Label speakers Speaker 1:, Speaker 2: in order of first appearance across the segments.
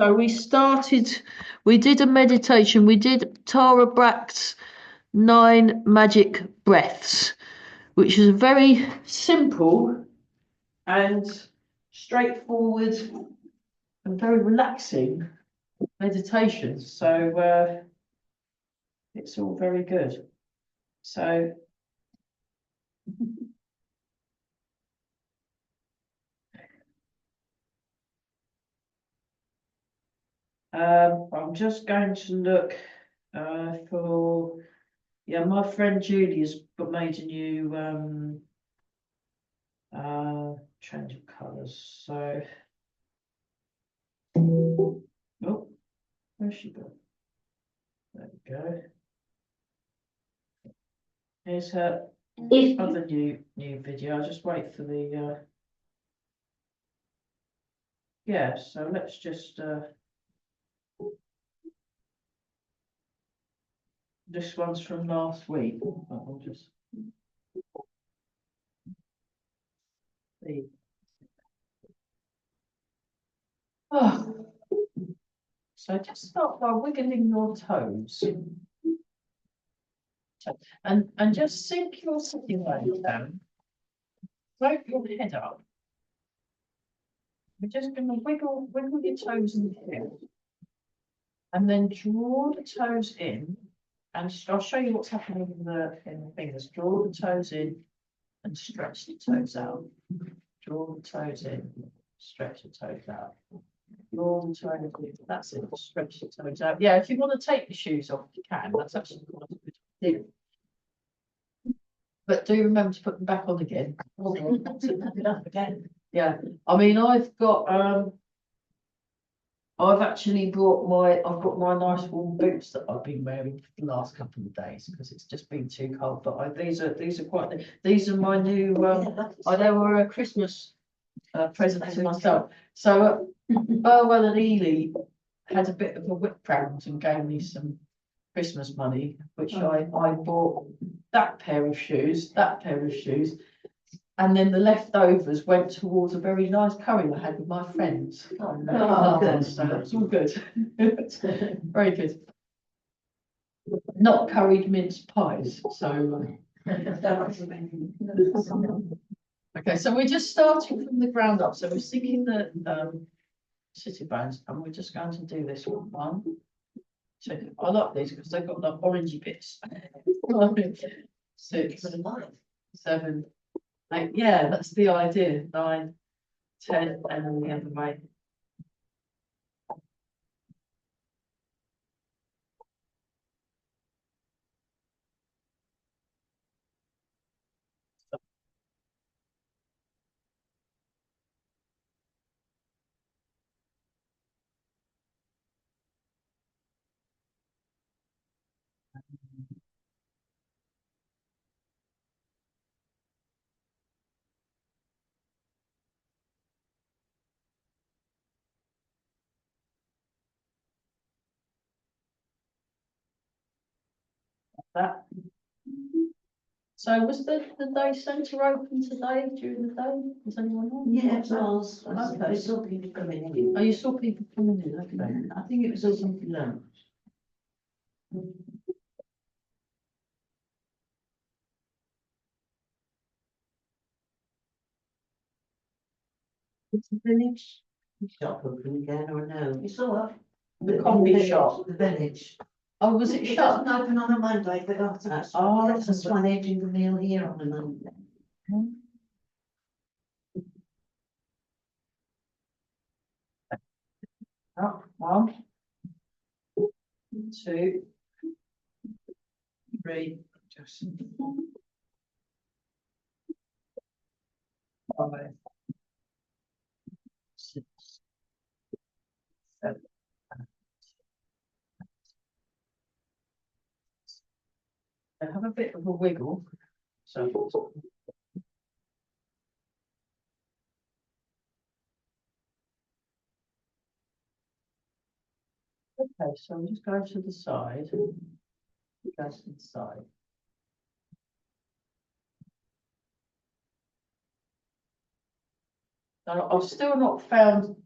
Speaker 1: So we did a meditation. We did Tara Brach's 9 magic breaths, which is a very simple and straightforward and very relaxing meditation. So it's all very good. So I'm just going to look for, yeah, my friend Julie has made a new change of colours. So, oh, where's she gone? There we go. Here's her other new video. I'll just wait for the yeah, so let's just this one's from last week. I'll just see. Oh. So just start by wiggling your toes. And just sink your sitting bones down. Float your head up. We're just going to wiggle your toes in the field. And then draw the toes in. And I'll show you what's happening in the fingers. Draw the toes in and stretch the toes out. Draw the toes in, stretch the toes out. Draw the toes in. That's it. Stretch the toes out. Yeah, if you want to take the shoes off, you can. That's actually quite a good idea. But do remember to put them back on again. Again. Yeah. I mean, I've got I've actually I've got my nice warm boots that I've been wearing for the last couple of days because it's just been too cold. But these are my new they were a Christmas present to myself. So Burwell and Ely had a bit of a whip round and gave me some Christmas money, which I bought that pair of shoes, and then the leftovers went towards a very nice curry I had with my friends. Oh, no. So it's all good. Very good. Not curried mince pies. So okay, so we're just starting from the ground up. So we're sinking the sitting bones, and we're just going to do this one. So I like these because they've got the orangey bits. 6, 7, 8. Yeah, that's the idea. 9, 10, and then the other way. That. So was the day centre open today during the day? Is anyone on?
Speaker 2: Yeah, it was.
Speaker 1: Okay.
Speaker 2: I saw people coming in.
Speaker 1: Oh, you saw people coming in, okay.
Speaker 2: I think it was all something else. 'It's the village shop open again, or no? You saw it?
Speaker 1: The combi shop.
Speaker 2: The village.
Speaker 1: Oh, was it
Speaker 2: It
Speaker 1: shut?
Speaker 2: doesn't open on a Monday, but after that,
Speaker 1: Oh,
Speaker 2: that's why they do the meal here on a Monday.
Speaker 1: Oh, 1, 2, 3, just 5, 6, 7. I have a bit of a wiggle. So okay, so I'm just going to the side. Go to the side. Now, I've still not found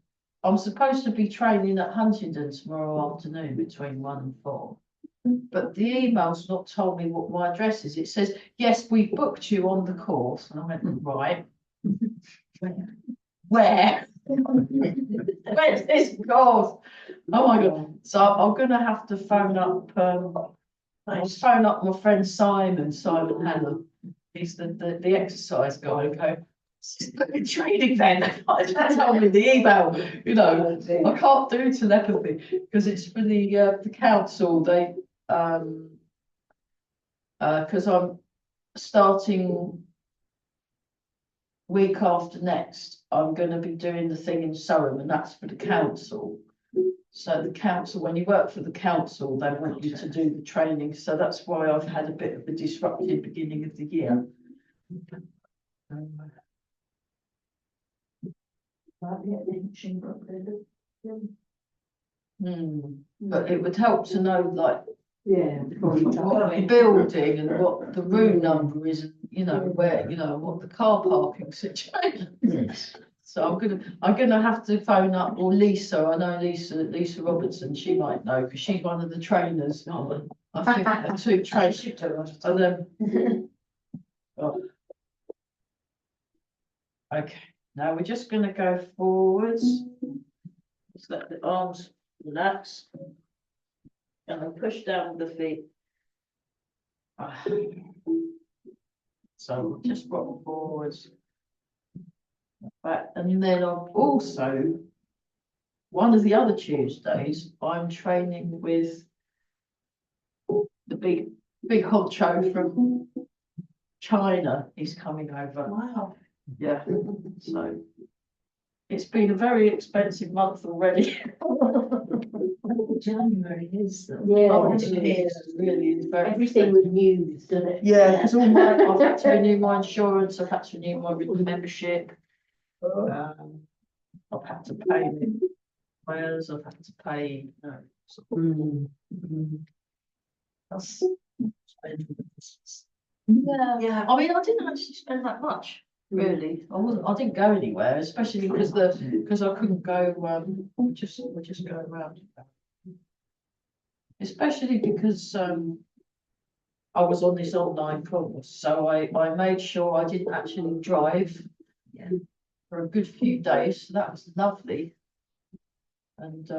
Speaker 1: I'm supposed to be training at Huntingdon tomorrow afternoon between 1 and 4. But the email's not told me what my address is. It says, yes, we booked you on the course. And I went, right. Where? Where's this course? Oh my God. So I'm gonna have to phone up I'll phone up my friend Simon Hanna. He's the exercise guy, and go, it's training then. I just told me the email, you know. I can't do telepathy because it's for the council. They because I'm starting week after next, I'm going to be doing the thing in Surham, and that's for the council. So the council, when you work for the council, they want you to do the training. So that's why I've had a bit of a disrupted beginning of the year. But it would help to know, like, what we're building and what the room number is, and you know where, you know what the car parking situation is. So I'm gonna have to phone up, or Lisa. I know Lisa Robertson. She might know because she's one of the trainers. I think the two trainers. And then, okay. Now we're just gonna go forwards. Just let the arms relax. And I push down the feet. So just rock forwards. Right, and then I've also, one of the other Tuesdays, I'm training with the big honcho from China. He's coming over.
Speaker 2: Wow.
Speaker 1: Yeah, so it's been a very expensive month already.
Speaker 2: January is though.
Speaker 3: Yeah,
Speaker 1: Oh,
Speaker 3: it
Speaker 1: it really is very
Speaker 3: Everything
Speaker 1: expensive.
Speaker 3: renews, doesn't it?
Speaker 1: Yeah, because I've had to renew my insurance, I've had to renew my membership. I've had to pay wires, I've had to pay, that's. Yeah, I mean, I didn't actually spend that much, really. I didn't go anywhere, especially because I couldn't go, we're just going around. Especially because, I was on this online course, so I made sure I didn't actually drive.
Speaker 2: Yeah.
Speaker 1: For a good few days, so that was lovely. And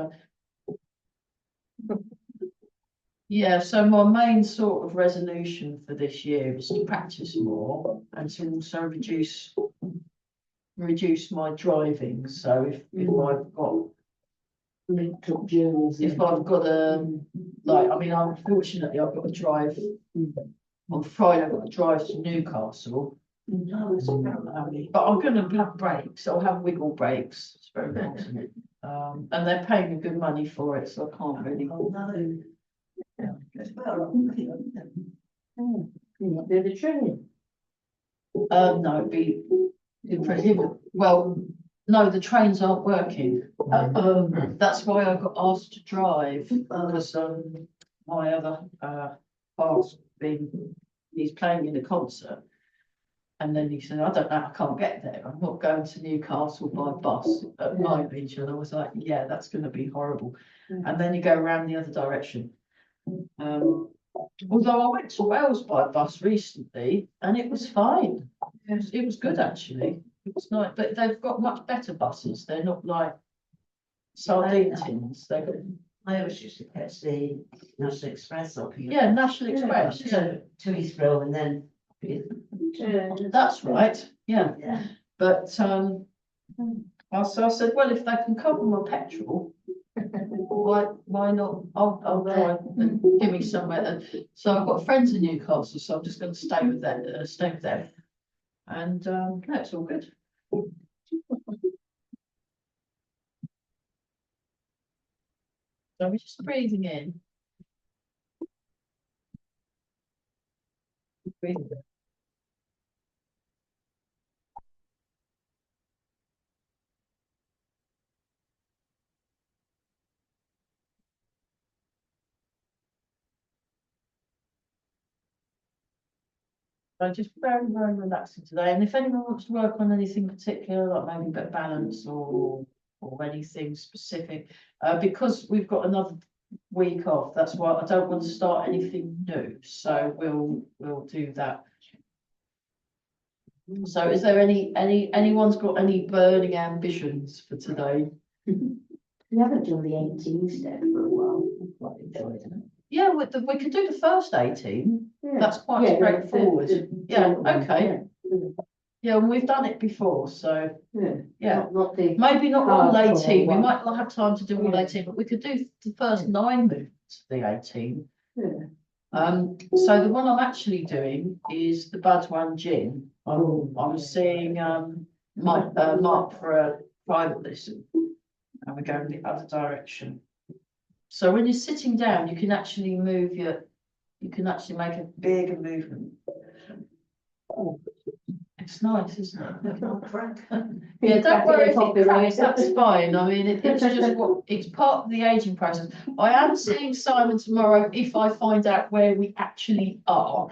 Speaker 1: yeah, so my main sort of resolution for this year is to practice more and to also reduce my driving. So if I've got
Speaker 3: Linked up journeys.
Speaker 1: if I've got like, I mean, unfortunately I've got to drive on Friday. I've got to drive to Newcastle. But I'm going to have breaks. I'll have wiggle breaks. It's very important. And they're paying me good money for it, so I can't really.
Speaker 2: Oh, no.
Speaker 3: Do the training.
Speaker 1: No, it'd be prohibited. Well, no, the trains aren't working. That's why I got asked to drive because my other half's he's playing in a concert. And then he said, I don't know, I can't get there. I'm not going to Newcastle by bus at night beach. And I was like, yeah, that's going to be horrible. And then you go around the other direction. Although I went to Wales by bus recently and it was fine. It was good actually. It was nice, but they've got much better buses. They're not like sardine tins. They've got,
Speaker 2: I always used to catch the National Express up here.
Speaker 1: yeah, National Express. Yeah.
Speaker 2: To Heathrow and then.
Speaker 1: That's right. Yeah.
Speaker 2: Yeah.
Speaker 1: But so I said, well, if they can cover my petrol, why not? I'll try and give me somewhere. And so I've got friends in Newcastle, so I'm just going to stay with them. And no, it's all good. So we're just breathing in. Breathing out. So just very, very relaxing today. And if anyone wants to work on anything particular, like maybe a bit of balance or or anything specific. Because we've got another week off, that's why I don't want to start anything new, so we'll do that. So is there anyone's got any burning ambitions for today?
Speaker 3: We haven't done the 18 step for a while. I've quite enjoyed it.
Speaker 1: Yeah, we could do the first 18.
Speaker 3: Yeah.
Speaker 1: That's quite
Speaker 3: Yeah,
Speaker 1: straightforward. Yeah, okay.
Speaker 3: Yeah.
Speaker 1: Yeah, and we've done it before, so
Speaker 3: Yeah.
Speaker 1: yeah.
Speaker 3: Not the.
Speaker 1: Maybe not all
Speaker 3: Hardcore
Speaker 1: 18, we
Speaker 3: one.
Speaker 1: might not have time to do all 18, but we could do the first 9 movements of the 18.
Speaker 3: Yeah.
Speaker 1: So the one I'm actually doing is the Badwan Jin. I'm seeing Mark for a private lesson, and we're going the other direction. So when you're sitting down, you can actually make a bigger movement. Oh, it's nice, isn't it? Yeah, don't worry if it cracks, that's fine. I mean, it's just it's part of the aging process. I am seeing Simon tomorrow if I find out where we actually are.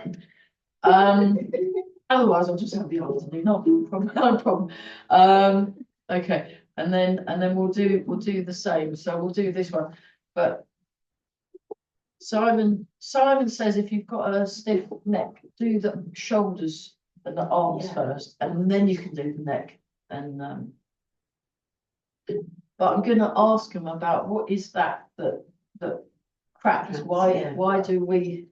Speaker 1: Otherwise I'll just have the afternoon, no problem. Okay, and then we'll do the same. So we'll do this one. But Simon says if you've got a stiff neck, do the shoulders and the arms first, and then you can do the neck. And but I'm going to ask him about what is that cracks. Why do we?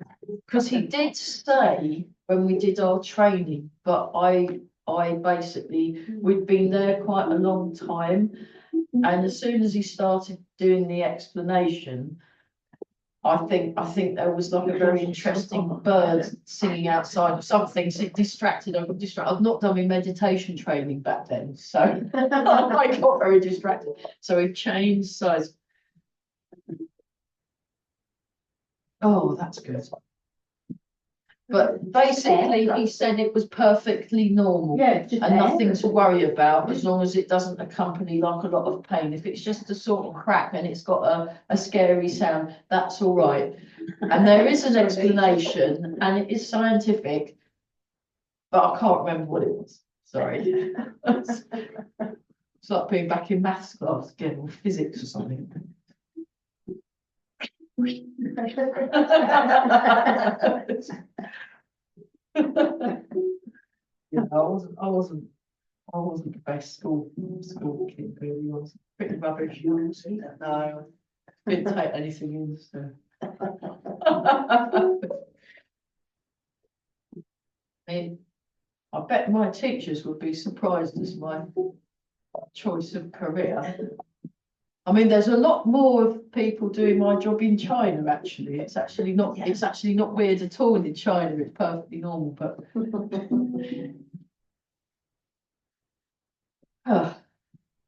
Speaker 1: Because he did say when we did our training, but I basically we'd been there quite a long time, and as soon as he started doing the explanation, I think there was like a very interesting bird singing outside or something. So it distracted. I got distracted. I've not done my meditation training back then, so I got very distracted. So we've changed size. Oh, that's good. But basically, he said it was perfectly normal.
Speaker 3: Yeah,
Speaker 1: And nothing to worry about as long as it doesn't accompany like a lot of pain. If it's just a sort of crack and it's got a scary sound, that's all right. And there is an explanation and it is scientific, but I can't remember what it was. Sorry. It's like being back in maths class again or physics or something. Yeah, I wasn't the best school kid, really. I was pretty rubbish. No, didn't take anything in, so. I bet my teachers would be surprised as my choice of career. I mean, there's a lot more of people doing my job in China, actually. It's actually not weird at all in China. It's perfectly normal, but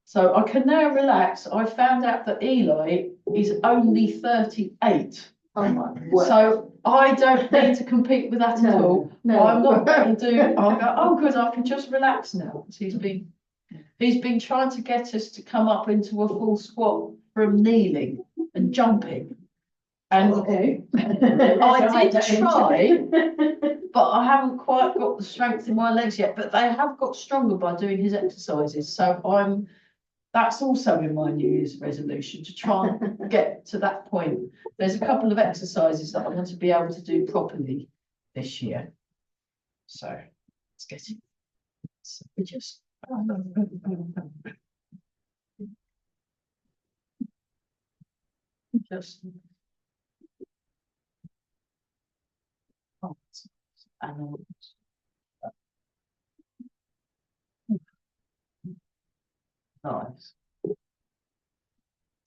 Speaker 1: so I can now relax. I found out that Eli is only 38.
Speaker 3: Oh my word.
Speaker 1: So I don't need to compete with that at all.
Speaker 3: No.
Speaker 1: I'm not going to do. I'll go, oh good, I can just relax now. He's been trying to get us to come up into a full squat from kneeling and jumping. And
Speaker 3: Okay.
Speaker 1: I did try, but I haven't quite got the strength in my legs yet. But they have got stronger by doing his exercises. So that's also in my New Year's resolution to try and get to that point. There's a couple of exercises that I want to be able to do properly this year. So let's get it. So we just. Just. Nice.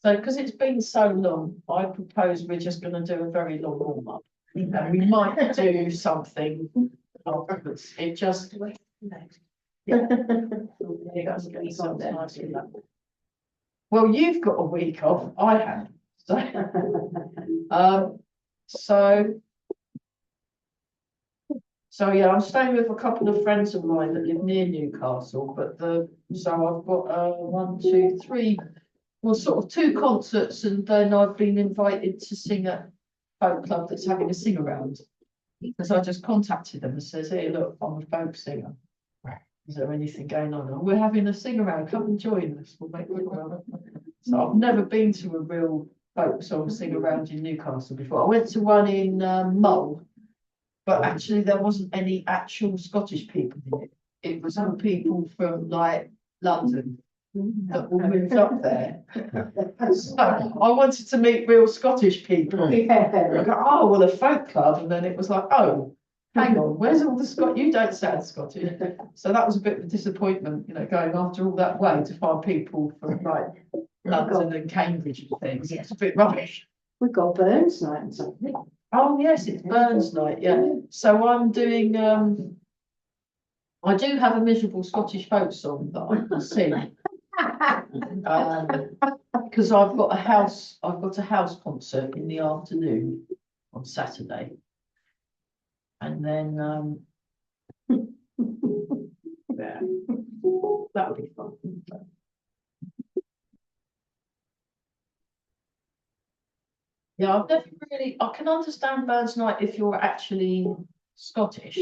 Speaker 1: So, because it's been so long, I propose we're just going to do a very long warm up, and we might do something afterwards. It just, yeah. Well, you've got a week off. I haven't. So yeah, I'm staying with a couple of friends of mine that live near Newcastle, but so I've got 1, 2, 3, well, sort of 2 concerts, and then I've been invited to sing at a folk club that's having a sing around. Because I just contacted them and says, "Hey, look, I'm a folk singer. is there anything going on? And we're having a sing around, come and join us, we'll make it well. So I've never been to a real folk song sing around in Newcastle before. I went to one in Mull, but actually there wasn't any actual Scottish people in it. It was all people from like London that all moved up there. So I wanted to meet real Scottish people. I go, oh, well, a folk club, and then it was like, oh, hang on, where's all the You don't sound Scottish. So that was a bit of a disappointment, you know, going after all that way to find people from like London and Cambridge and things. It's a bit rubbish.
Speaker 3: We've got Burns night and something.
Speaker 1: Oh, yes, it's Burns night, yeah. So I'm doing, I do have a miserable Scottish folk song that I can sing. Because I've got a house concert in the afternoon on Saturday. And then yeah, that'll be fun. Yeah, I've never really, I can understand Burns Night if you're actually Scottish.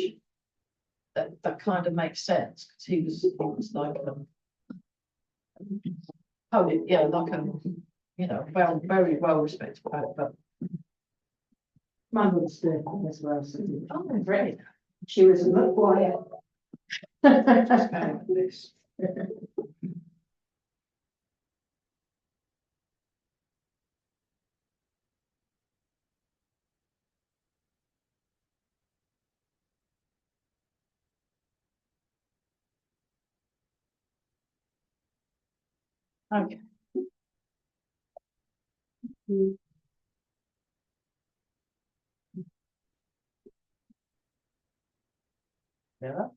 Speaker 1: That kind of makes sense, because he was like poet, yeah, like you know, very well respected poet, but
Speaker 3: My mother's birthday as well. So
Speaker 1: oh, great.
Speaker 3: she was a McGuire.
Speaker 1: Just going like this. Okay. Yeah.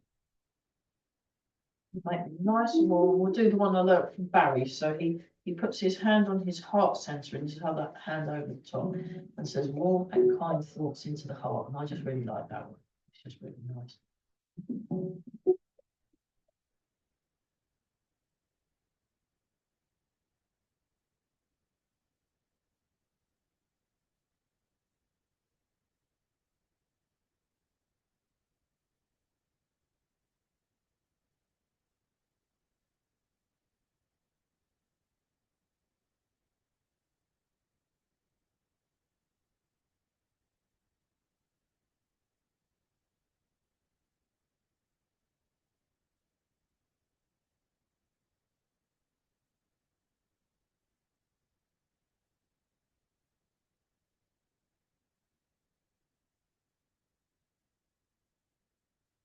Speaker 1: Make it nice and warm. We'll do the one I learnt from Barry. So he puts his hand on his heart center and his other hand over the top and says warm and kind thoughts into the heart. And I just really like that one. It's just really nice.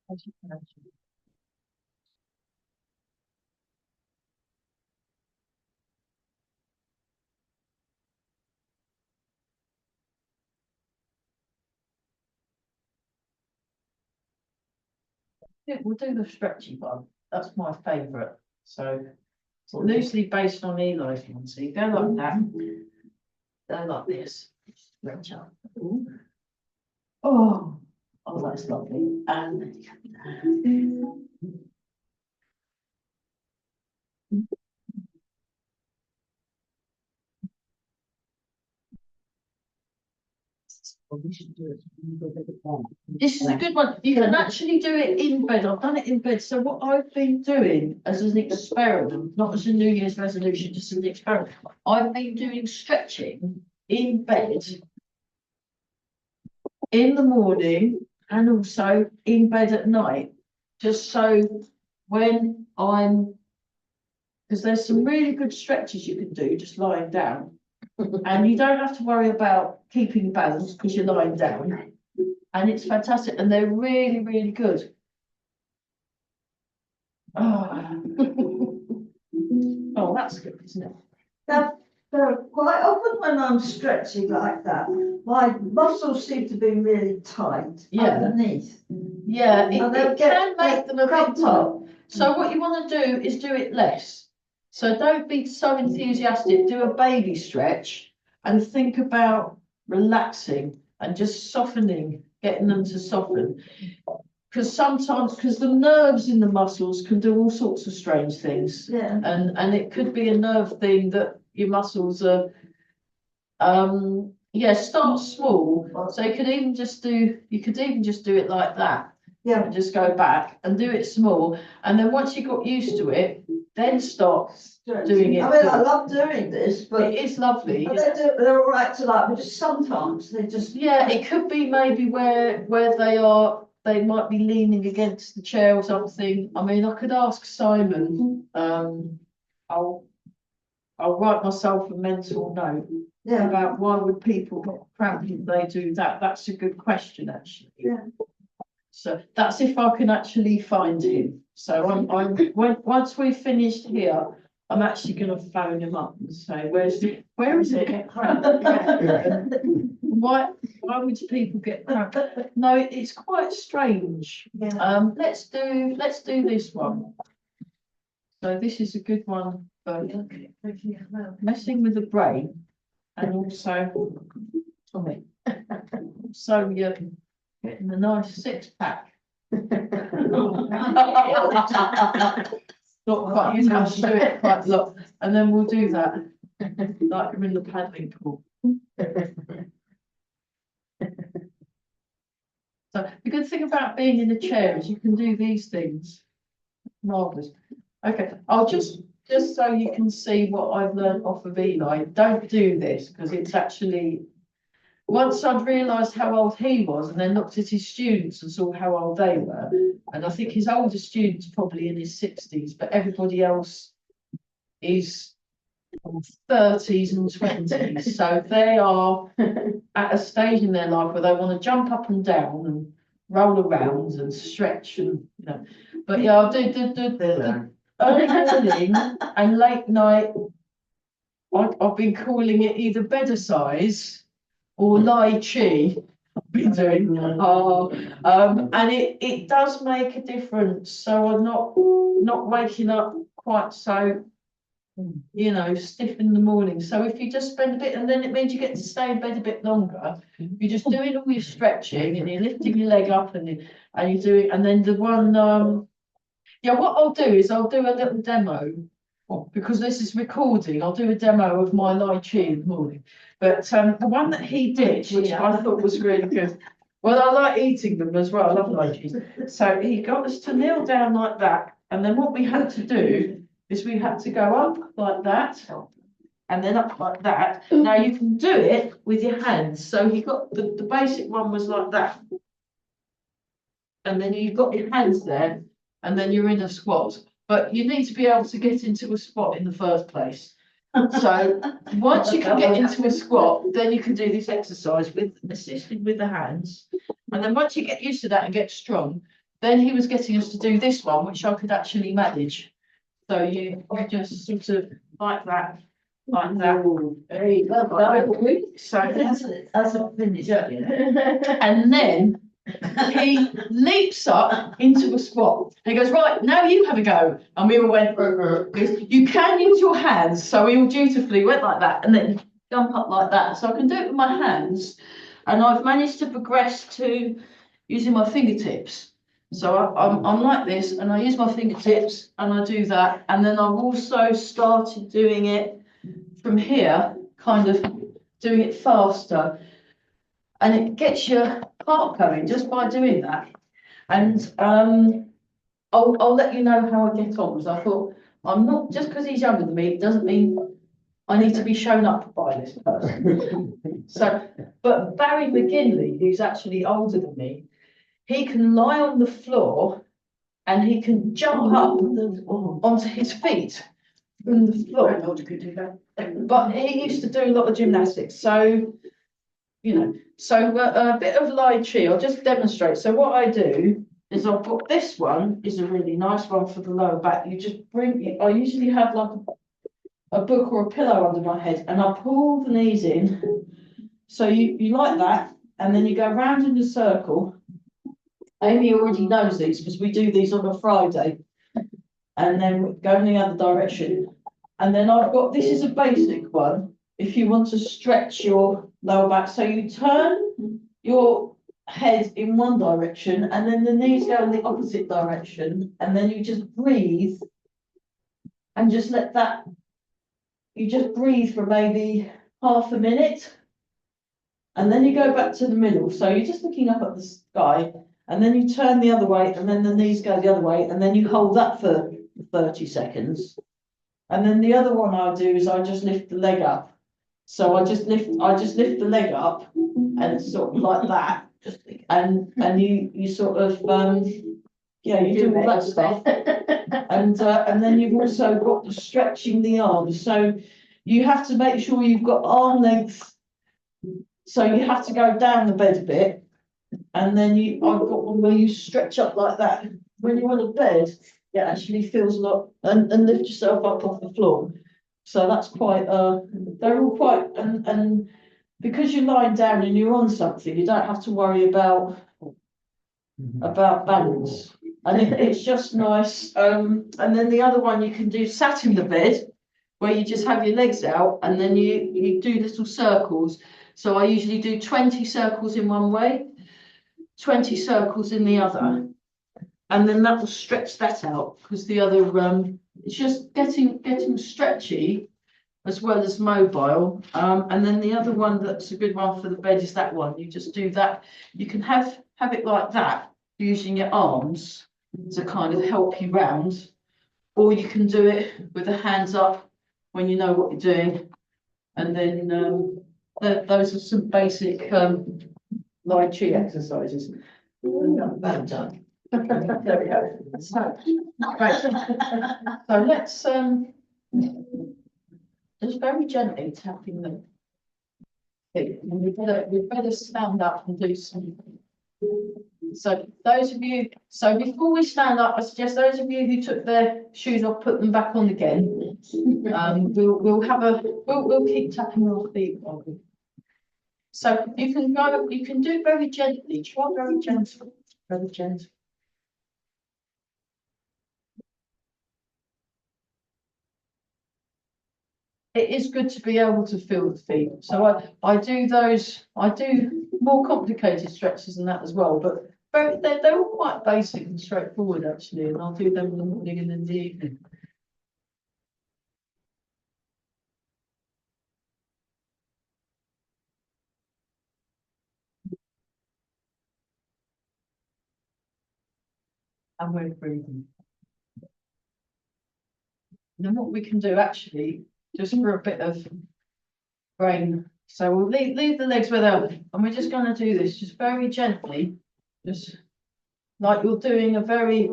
Speaker 1: As you can imagine. Yeah, we'll do the stretchy one. That's my favourite. So loosely based on Eli's one. So you go like that. Go like this. Stretch up. Oh, that's lovely. And then you This is a good one. You can actually do it in bed. I've done it in bed. So what I've been doing as an experiment, not as a New Year's resolution, just as an experiment, I've been doing stretching in bed in the morning and also in bed at night, just so when because there's some really good stretches you can do just lying down. And you don't have to worry about keeping balance because you're lying down. And it's fantastic. And they're really, really good. Oh, oh that's good, isn't it?
Speaker 4: Now, quite often when I'm stretching like that, my muscles seem to be really tight underneath.
Speaker 1: Yeah, it
Speaker 4: And
Speaker 1: can make them a bit
Speaker 4: cramped
Speaker 1: tight.
Speaker 4: up.
Speaker 1: So what you want to do is do it less. So don't be so enthusiastic. Do a baby stretch and think about relaxing and just softening, getting them to soften. Because sometimes, the nerves in the muscles can do all sorts of strange things.
Speaker 4: Yeah.
Speaker 1: And it could be a nerve thing that your muscles are, start small. So you could even just do it like that.
Speaker 4: Yeah.
Speaker 1: and just go back and do it small. And then once you got used to it, then start doing it.
Speaker 4: I mean, I love doing this, but
Speaker 1: It is lovely.
Speaker 4: they're all right to like, but just sometimes they just.
Speaker 1: Yeah, it could be maybe where they might be leaning against the chair or something. I mean, I could ask Simon, I'll write myself a mental note
Speaker 4: Yeah,
Speaker 1: about why would people get cramped if they do that. That's a good question, actually.
Speaker 4: Yeah.
Speaker 1: So that's if I can actually find him. So once we've finished here, I'm actually gonna phone him up and say, where is it? Why would people get cramped? No, it's quite strange.
Speaker 4: yeah.
Speaker 1: Let's do this one. So this is a good one for messing with the brain and also Tommy. So you're getting a nice six-pack. Not quite, you have to do it quite a lot, and then we'll do that, like I'm in the paddling pool. So the good thing about being in a chair is you can do these things. Marvelous. Okay, I'll just so you can see what I've learned off of Eli, don't do this because it's actually, once I'd realised how old he was and then looked at his students and saw how old they were, and I think his oldest student's probably in his 60s, but everybody else is 30s and 20s. So they are at a stage in their life where they want to jump up and down and roll around and stretch and, you know. But yeah, I'll do the early morning and late night. I've been calling it either bedicize or Lai Chi. I've been doing and it does make a difference. So I'm not waking up quite so, you know, stiff in the morning. So if you just spend a bit, and then it means you get to stay in bed a bit longer. You're just doing all your stretching and you're lifting your leg up and you're doing, and then the one yeah, what I'll do is I'll do a little demo. Because this is recording, I'll do a demo of my Lai Chi in the morning. But the one that he did, which I thought was really good. Well, I like eating them as well. I love Lai Chi. So he got us to kneel down like that, and then what we had to do is we had to go up like that, and then up like that. Now you can do it with your hands. So he got the basic one was like that, and then you've got your hands there, and then you're in a squat. But you need to be able to get into a squat in the first place. So once you can get into a squat, then you can do this exercise with assisted with the hands. And then once you get used to that and get strong, then he was getting us to do this one, which I could actually manage. So you just sort of like that. Like that.
Speaker 3: There you go.
Speaker 1: So
Speaker 4: That's not finished.
Speaker 1: Yeah. And then he leaps up into a squat. And he goes, right, now you have a go. And we all went, you can use your hands. So we all dutifully went like that and then jump up like that. So I can do it with my hands. And I've managed to progress to using my fingertips. So I'm like this and I use my fingertips and I do that. And then I've also started doing it from here, kind of doing it faster. And it gets your heart going just by doing that. And I'll let you know how I get on, because I thought I'm not, just because he's younger than me, it doesn't mean I need to be shown up by this person. So, but Barry McGinley, who's actually older than me, he can lie on the floor and he can jump up onto his feet from the floor.
Speaker 3: Could do that.
Speaker 1: But he used to do a lot of gymnastics, so you know. So a bit of Lai Chi, I'll just demonstrate. So what I do is I'll put this one is a really nice one for the lower back. You just bring, I usually have like a book or a pillow under my head and I pull the knees in. So you like that, and then you go round in a circle. Amy already knows these because we do these on a Friday. And then go in the other direction. And then I've got, this is a basic one. If you want to stretch your lower back, so you turn your head in one direction and then the knees go in the opposite direction, and then you just breathe and just let that, you just breathe for maybe half a minute and then you go back to the middle. So you're just looking up at the sky and then you turn the other way, and then the knees go the other way, and then you hold that for 30 seconds. And then the other one I do is I just lift the leg up. So I just lift the leg up and sort of like that. And you sort of yeah, you do all that stuff. And then you've also got the stretching the arms. So you have to make sure you've got arm length. So you have to go down the bed a bit. And then I've got one where you stretch up like that. When you're on the bed, it actually feels a lot, and lift yourself up off the floor. So that's quite, they're all quite, and because you're lying down and you're on something, you don't have to worry about balance. And it's just nice. And then the other one you can do sat in the bed, where you just have your legs out, and then you do little circles. So I usually do 20 circles in one way, 20 circles in the other, and then that will stretch that out, because the other it's just getting stretchy as well as mobile. And then the other one that's a good one for the bed is that one. You just do that. You can have it like that, using your arms to kind of help you round, or you can do it with the hands up when you know what you're doing. And then those are some basic Lai Chi exercises.
Speaker 2: Well done.
Speaker 1: There we go. So, right. So let's just very gently tapping them. And we'd better stand up and do some. So those of you, so before we stand up, I suggest those of you who took their shoes off, put them back on again. We'll keep tapping your feet. So you can do it very gently. Try very gentle, very gentle. It is good to be able to feel the feet. So I do more complicated stretches than that as well, but they're all quite basic and straightforward actually, and I'll do them in the morning and in the evening. And we're breathing. And then what we can do actually, just for a bit of brain, so we'll leave the legs where they are, and we're just going to do this just very gently, just like you're doing a very,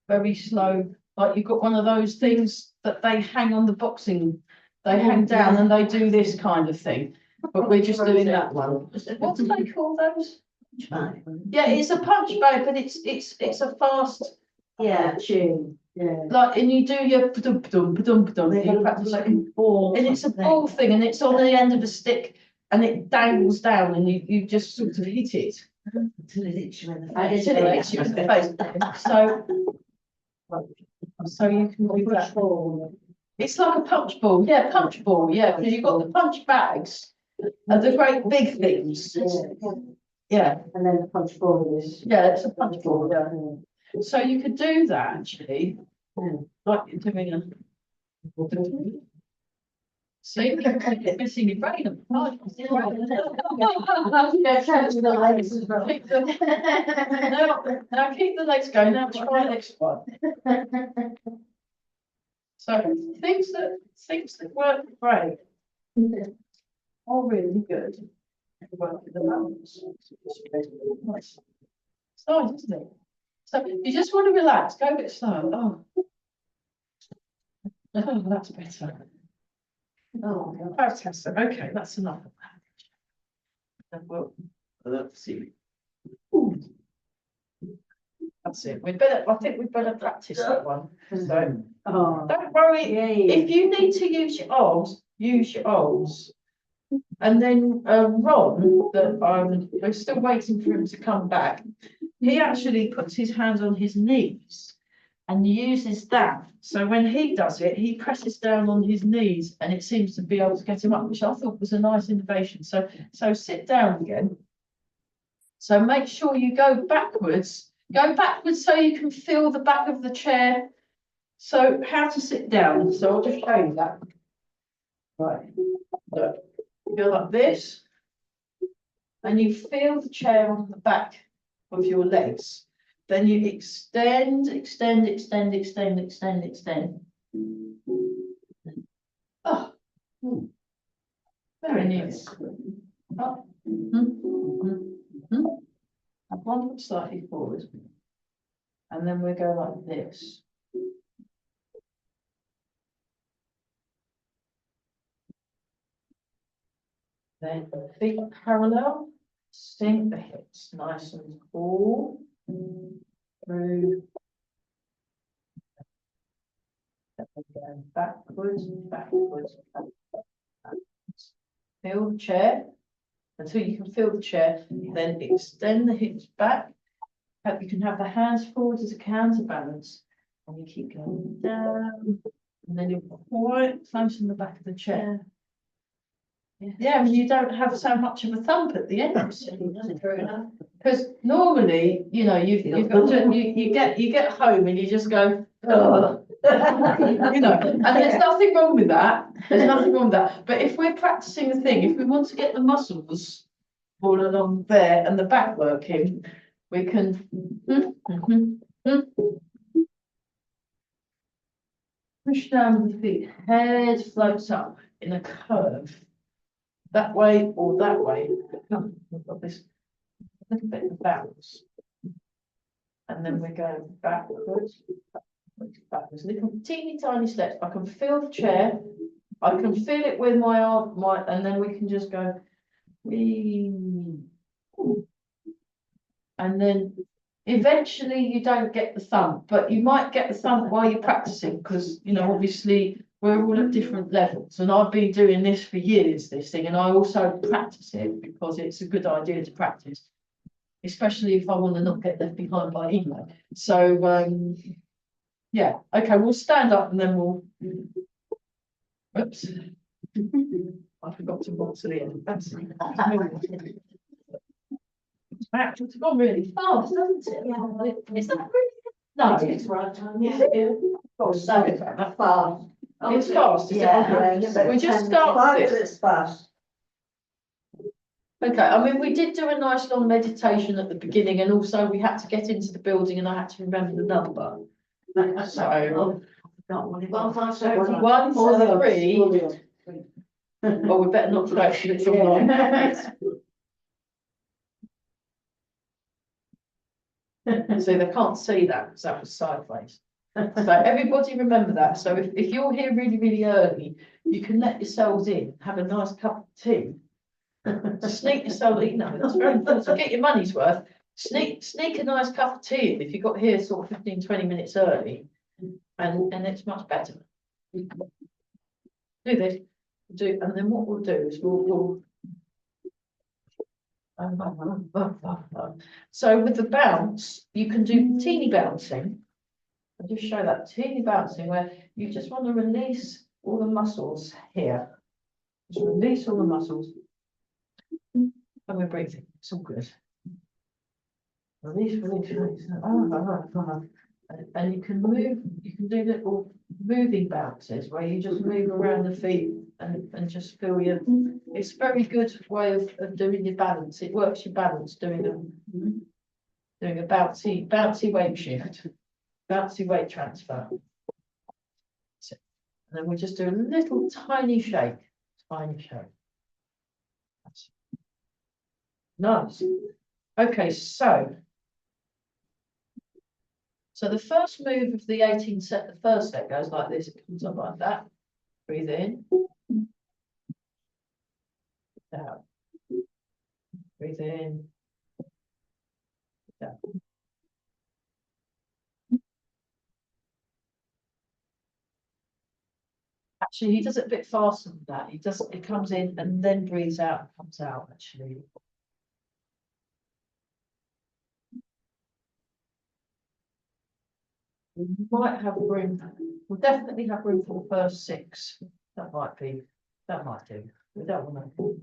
Speaker 1: very slow, like you've got one of those things that they hang on the boxing, they hang down and they do this kind of thing, but we're just doing that one. What do they call those? Yeah, it's a punch bag, but it's a fast,
Speaker 3: Yeah, tune. Yeah.
Speaker 1: like, and you do your you practice like ball, and it's a ball thing, and it's on the end of a stick, and it dangles down, and you just sort of hit it
Speaker 2: Until it hits you in the face.
Speaker 1: until it hits you in the face. So you can do that. It's like a punch ball, yeah, punch ball, yeah, because you've got the punch bags and the great big things. Yeah,
Speaker 3: And then the punch ball is.
Speaker 1: yeah, it's a punch ball, yeah. So you could do that actually, like you're doing a. See, you're missing your brain. Now keep the legs going. Now try next one. So things that work great are really good. Work with the balance. Nice. It's nice, isn't it? So you just want to relax, go a bit slow. Oh, that's better. Oh, fantastic. Okay, that's enough of that. Well, let's see. That's it. I think we'd better practice that one. So don't worry. If you need to use your arms, use your arms. And then Ron, we're still waiting for him to come back. He actually puts his hands on his knees and uses that. So when he does it, he presses down on his knees, and it seems to be able to get him up, which I thought was a nice innovation. So sit down again. So make sure you go backwards so you can feel the back of the chair. So how to sit down. So I'll just show you that. Right. Look. You go like this, and you feel the chair on the back of your legs. Then you extend, extend, extend, extend, extend, extend. Oh, very nice. Up. And one foot slightly forward. And then we go like this. Then feet parallel, sink the hips nice and tall through. Going backwards, backwards, backwards. Feel the chair until you can feel the chair. Then extend the hips back. You can have the hands forward as a counterbalance, and you keep going down. And then you're quite close in the back of the chair. Yeah, I mean, you don't have so much of a thump at the end. Because normally, you know, you've got to, you get home and you just go, oh, you know, and there's nothing wrong with that. There's nothing wrong with that. But if we're practicing a thing, if we want to get the muscles all along there and the back working, we can push down with the feet, head floats up in a curve. That way or that way. We've got this little bit of bounce. And then we're going backwards, backwards, backwards. Little teeny tiny steps. I can feel the chair. I can feel it with my arm, and then we can just go. Wee. And then eventually you don't get the thump, but you might get the thump while you're practicing, because, you know, obviously we're all at different levels, and I've been doing this for years, this thing, and I also practice it because it's a good idea to practice, especially if I want to not get left behind by email. So yeah, okay, we'll stand up and then we'll. Oops, I forgot to walk to the end. That's it's gone really fast, hasn't it?
Speaker 3: Yeah.
Speaker 1: Is that really? No,
Speaker 3: It's right time, yeah.
Speaker 1: Oh, so it's
Speaker 4: Fast.
Speaker 1: fast, is it?
Speaker 4: Yeah.
Speaker 1: We just start
Speaker 4: 5
Speaker 1: with this.
Speaker 4: minutes fast.
Speaker 1: Okay, I mean, we did do a nice long meditation at the beginning, and also we had to get into the building and I had to remember the number. So, 1, 4, 3. Oh, we better not forget to it's online. So they can't see that because that was sideways. So everybody remember that. So if you're here really, really early, you can let yourselves in, have a nice cup of tea. Sneak yourself, you know, that's very important. So get your money's worth. Sneak a nice cup of tea in if you got here sort of 15-20 minutes early, and it's much better. Do this, and then what we'll do is we'll so with the bounce, you can do teeny bouncing. I'll just show that teeny bouncing where you just want to release all the muscles here. Just release all the muscles. And we're breathing. It's all good. Release, release, release. And you can move, you can do little moving bounces where you just move around the feet and just feel your. It's a very good way of doing your balance. It works your balance doing a bouncy weight shift, bouncy weight transfer. And then we just do a little tiny shake, tiny shake. Nice. Okay, so the first move of the 18 set, the first set goes like this. It comes up like that. Breathe in. Out. Breathe in. Down. Actually, he does it a bit faster than that. It comes in and then breathes out and comes out, actually. We might have room, we'll definitely have room for the first 6. That might do. We don't want to.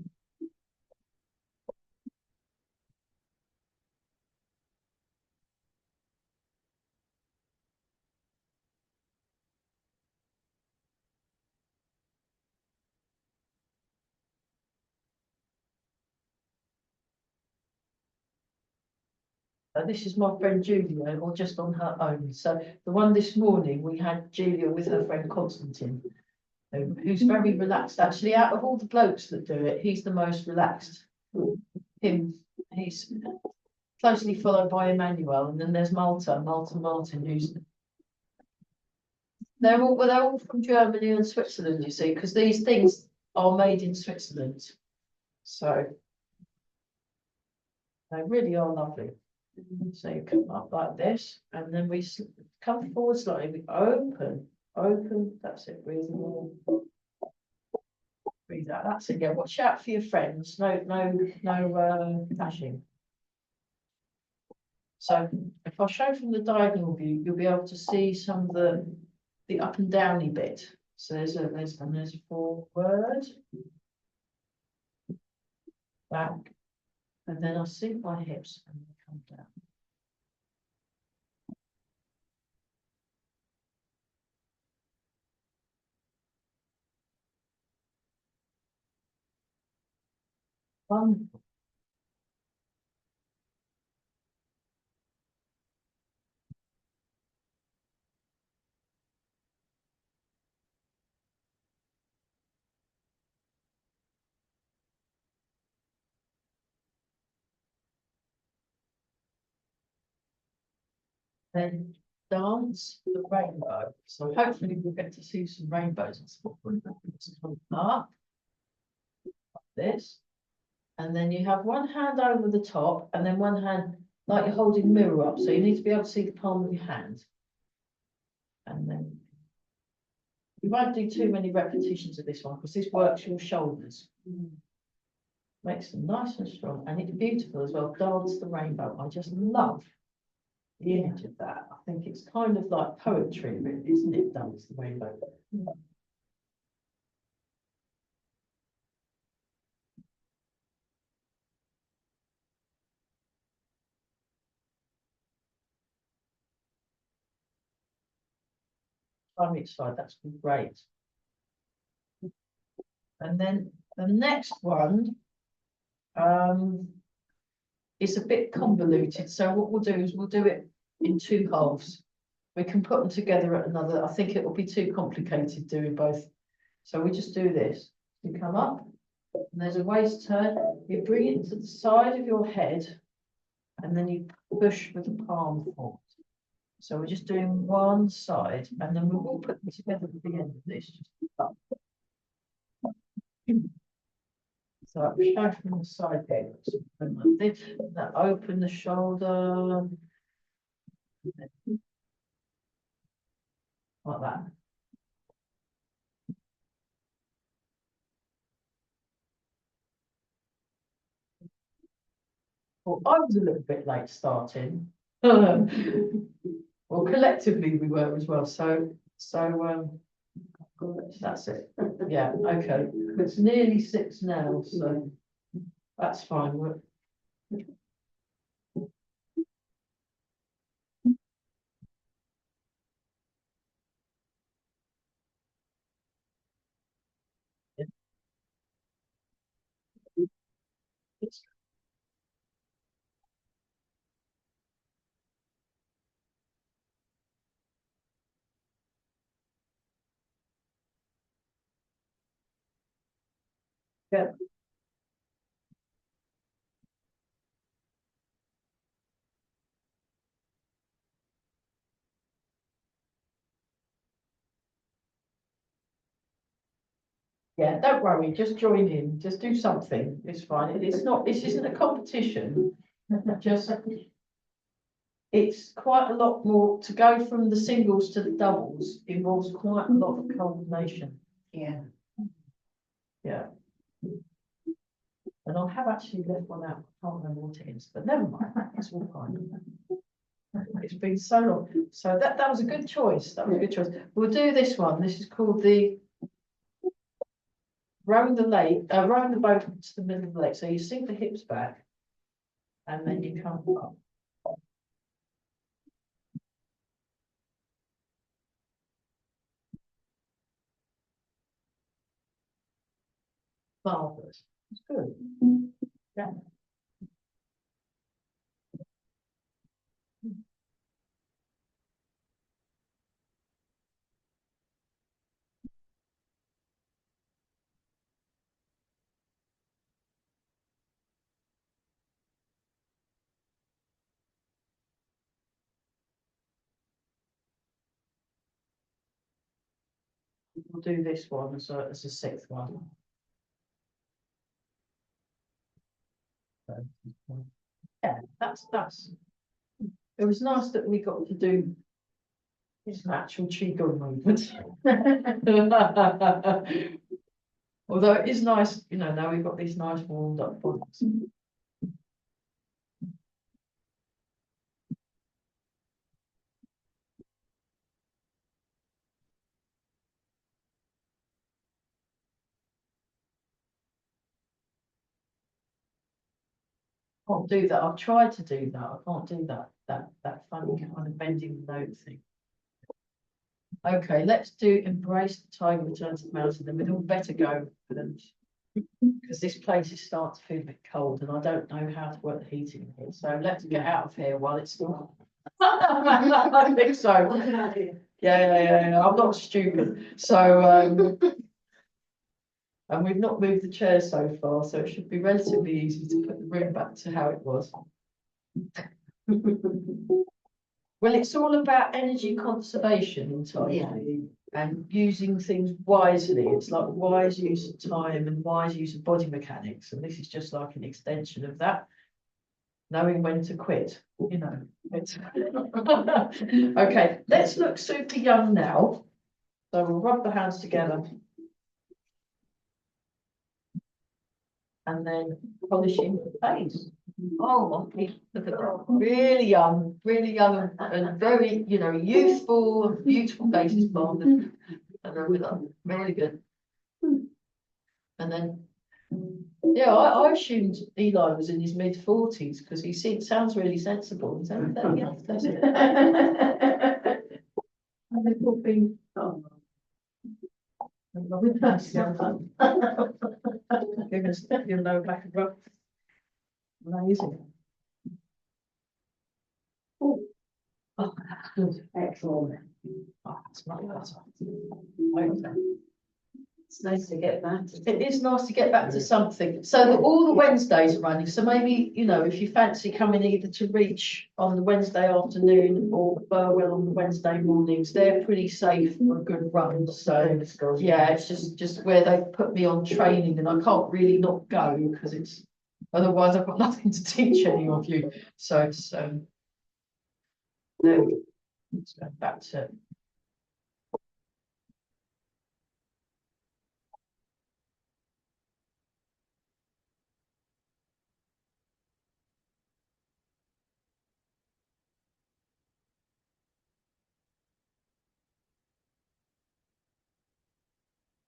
Speaker 1: This is my friend Julia, or just on her own. So the one this morning, we had Julia with her friend Constantine, who's very relaxed. Actually, out of all the blokes that do it, he's the most relaxed. He's closely followed by Emmanuel, and then there's Martin, who's they're all from Germany and Switzerland, you see, because these things are made in Switzerland. So they really are lovely. So you come up like this, and then we come forward slightly, we open, that's it, breathe in. Breathe out, that's it, yeah, watch out for your friends, no flashing. So if I show from the diagonal view, you'll be able to see some of the up and downy bit. So there's forward, back, and then I sink my hips and they come down. Wonderful. Then dance the rainbow. So hopefully we'll get to see some rainbows. Up, like this. And then you have one hand over the top and then one hand like you're holding the mirror up. So you need to be able to see the palm of your hand. And then you won't do too many repetitions of this one because this works your shoulders. Makes them nice and strong. And it's beautiful as well. Dance the rainbow. I just love the image of that. I think it's kind of like poetry, really, isn't it? Dance the rainbow. I'm excited. That's great. And then the next one is a bit convoluted. So what we'll do is we'll do it in two halves. We can put them together at another. I think it will be too complicated doing both. So we just do this. You come up, and there's a waist turn. You bring it to the side of your head, and then you push with the palm forward. So we're just doing one side, and then we will put them together at the end of this. So I show from the side there, like this, that open the shoulder, like that. Well, I was a little bit late starting. Well, collectively we were as well. So that's it. Yeah, okay. It's nearly 6 now, so that's fine. It's, yeah. Yeah, don't worry, just join in, just do something, it's fine, it's not, this isn't a competition, just, it's quite a lot more, to go from the singles to the doubles involves quite a lot of coordination.
Speaker 2: Yeah.
Speaker 1: Yeah. And I have actually left one out, I can't remember what it is, but never mind, it's all fine. It's been so long, so that was a good choice, that was a good choice. We'll do this one, this is called the rowing the boat to the middle of the lake. So you sink the hips back and then you come up. Marvelous. It's good. Yeah. we'll do this one as a sixth one. Yeah, that's. It was nice that we got to do this actual qigong movement. Although it is nice, you know, now we've got these nice warmed up bodies. Can't do that. I've tried to do that. I can't do that funny kind of bending the nose thing. Okay, let's do embrace the tiger returns to the mountain. Then we'd all better go for them because this place is starting to feel a bit cold, and I don't know how to work the heating in here. So let's get out of here while it's still. I think so. Yeah. I'm not stupid. So. And we've not moved the chairs so far, so it should be relatively easy to put the room back to how it was. Well, it's all about energy conservation in Tai and using things wisely. It's like wise use of time and wise use of body mechanics. And this is just like an extension of that. Knowing when to quit, you know. It's okay, let's look super young now. So we'll rub the hands together. And then polishing the face. Oh, look at that. Really young and very, you know, youthful, beautiful faces, bond. And then with that, really good. And then, yeah, I assumed Eli was in his mid-40s because he sounds really sensible. So, yeah, that's it. And the poor thing. Oh. Give us your low back and rub. Amazing. Oh, that's good. Excellent. Oh, that's much better. Okay.
Speaker 2: It's nice to get back.
Speaker 1: It is nice to get back to something. So that all the Wednesdays are running. So maybe, you know, if you fancy coming either to Reach on the Wednesday afternoon or Burwell on the Wednesday mornings, they're pretty safe for a good run. So yeah, it's just where they put me on training and I can't really not go because it's otherwise I've got nothing to teach any of you. So it's there we go. Let's go back to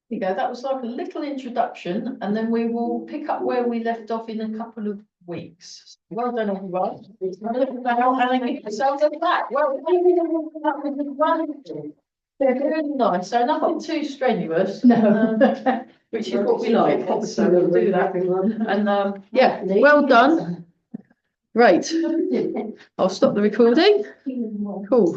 Speaker 1: you go. That was like a little introduction, and then we will pick up where we left off in a couple of weeks. Well done, everyone. They're very nice. So nothing too strenuous. No, which is what we like. So we'll do that. And yeah, well done. Great. I'll stop the recording. Cool.